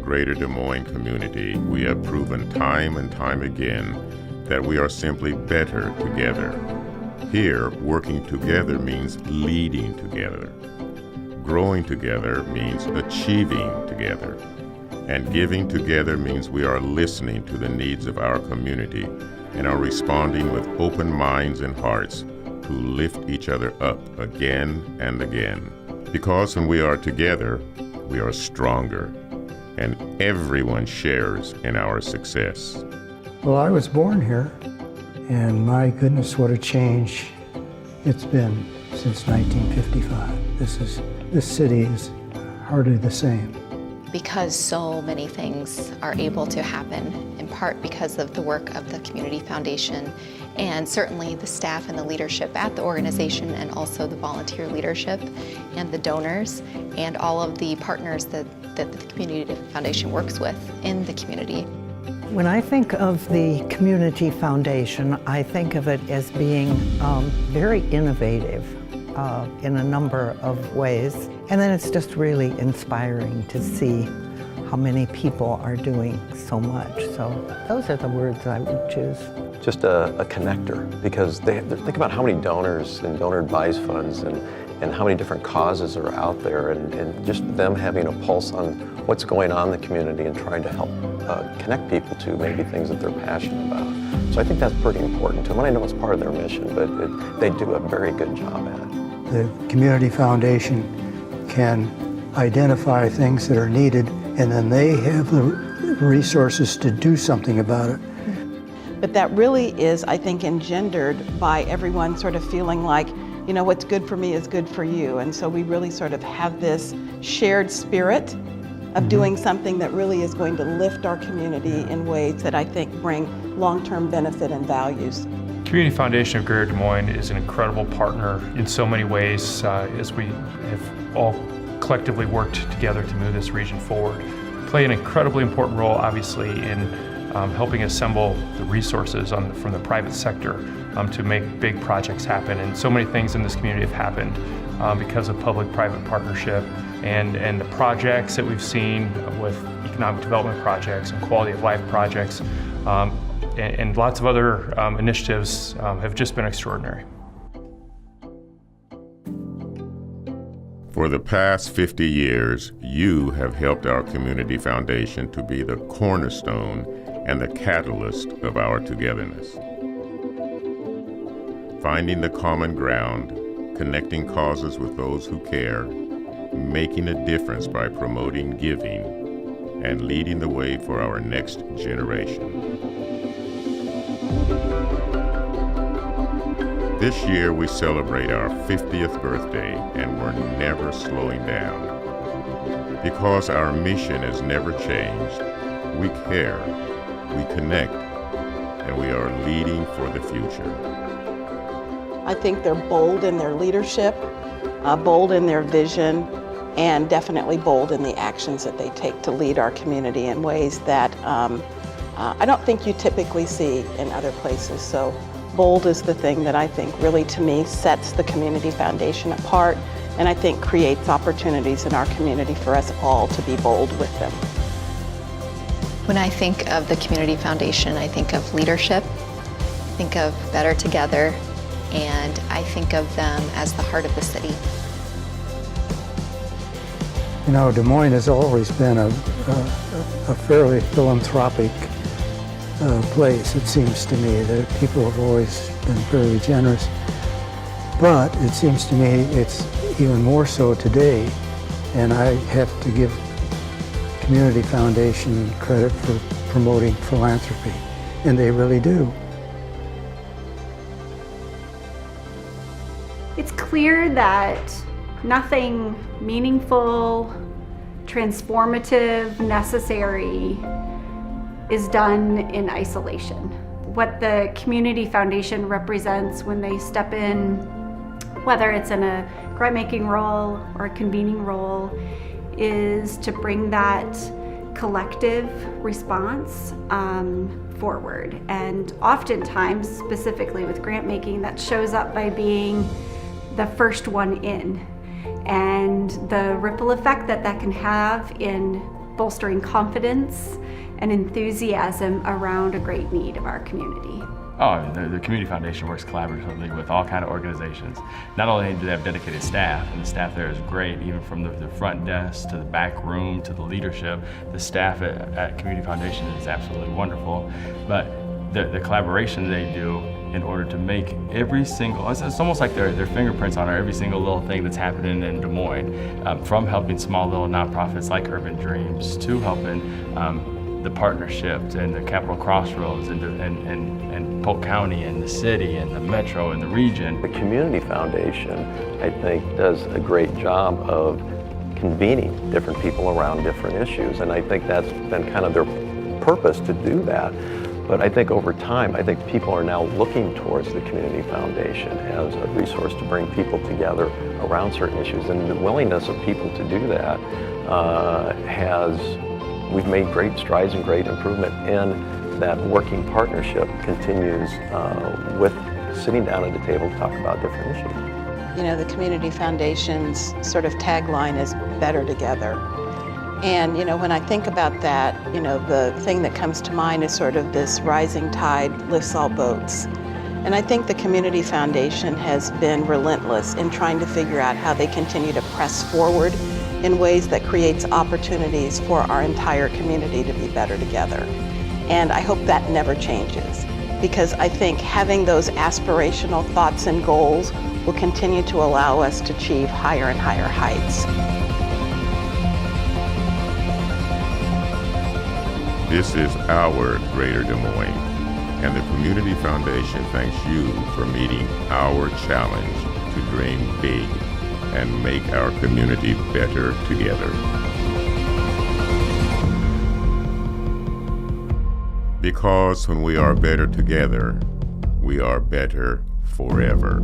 greater Des Moines community, we have proven time and time again that we are simply better together. Here, working together means leading together. Growing together means achieving together. And giving together means we are listening to the needs of our community and are responding with open minds and hearts to lift each other up again and again. Because when we are together, we are stronger, and everyone shares in our success. Well, I was born here, and my goodness, what a change it's been since 1955. This city is hardly the same. Because so many things are able to happen, in part because of the work of the Community Foundation, and certainly the staff and the leadership at the organization, and also the volunteer leadership and the donors and all of the partners that the Community Foundation works with in the community. When I think of the Community Foundation, I think of it as being very innovative in a number of ways. And then it's just really inspiring to see how many people are doing so much. So those are the words I would choose. Just a connector, because think about how many donors and donor advised funds and how many different causes are out there, and just them having a pulse on what's going on in the community and trying to help connect people to maybe things that they're passionate about. So I think that's pretty important to them. And I know it's part of their mission, but they do a very good job at it. The Community Foundation can identify things that are needed, and then they have the resources to do something about it. But that really is, I think, engendered by everyone sort of feeling like, you know, what's good for me is good for you. And so we really sort of have this shared spirit of doing something that really is going to lift our community in ways that I think bring long-term benefit and values. Community Foundation of Greater Des Moines is an incredible partner in so many ways as we have all collectively worked together to move this region forward. Play an incredibly important role, obviously, in helping assemble the resources from the private sector to make big projects happen. And so many things in this community have happened because of public-private partnership and the projects that we've seen with economic development projects and quality of life projects and lots of other initiatives have just been extraordinary. For the past 50 years, you have helped our Community Foundation to be the cornerstone and the catalyst of our togetherness. Finding the common ground, connecting causes with those who care, making a difference by promoting giving, and leading the way for our next generation. This year we celebrate our 50th birthday, and we're never slowing down. Because our mission has never changed, we care, we connect, and we are leading for the future. I think they're bold in their leadership, bold in their vision, and definitely bold in the actions that they take to lead our community in ways that I don't think you typically see in other places. So bold is the thing that I think really, to me, sets the Community Foundation apart, and I think creates opportunities in our community for us all to be bold with them. When I think of the Community Foundation, I think of leadership, I think of better together, and I think of them as the heart of the city. You know, Des Moines has always been a fairly philanthropic place, it seems to me. That people have always been fairly generous. But it seems to me it's even more so today, and I have to give Community Foundation credit for promoting philanthropy, and they really do. It's clear that nothing meaningful, transformative, necessary is done in isolation. What the Community Foundation represents when they step in, whether it's in a grant-making role or a convening role, is to bring that collective response forward. And oftentimes, specifically with grant-making, that shows up by being the first one in. And the ripple effect that that can have in bolstering confidence and enthusiasm around a great need of our community. Oh, I mean, the Community Foundation works collaboratively with all kinds of organizations. Not only do they have dedicated staff, and the staff there is great, even from the front desk to the back room to the leadership, the staff at Community Foundation is absolutely wonderful. But the collaboration they do in order to make every single, it's almost like their fingerprints on every single little thing that's happening in Des Moines, from helping small little nonprofits like Urban Dreams to helping the partnership and the Capitol Crossroads and Polk County and the city and the metro and the region. The Community Foundation, I think, does a great job of convening different people around different issues, and I think that's been kind of their purpose to do that. But I think over time, I think people are now looking towards the Community Foundation as a resource to bring people together around certain issues, and the willingness of people to do that we've made great strides and great improvement in that working partnership continues with sitting down at a table to talk about different issues. You know, the Community Foundation's sort of tagline is better together. And, you know, when I think about that, you know, the thing that comes to mind is sort of this rising tide lifts all boats. And I think the Community Foundation has been relentless in trying to figure out how they continue to press forward in ways that creates opportunities for our entire community to be better together. And I hope that never changes, because I think having those aspirational thoughts and goals will continue to allow us to achieve higher and higher heights. This is our Greater Des Moines, and the Community Foundation thanks you for meeting our challenge to dream big and make our community better together. Because when we are better together, we are better forever.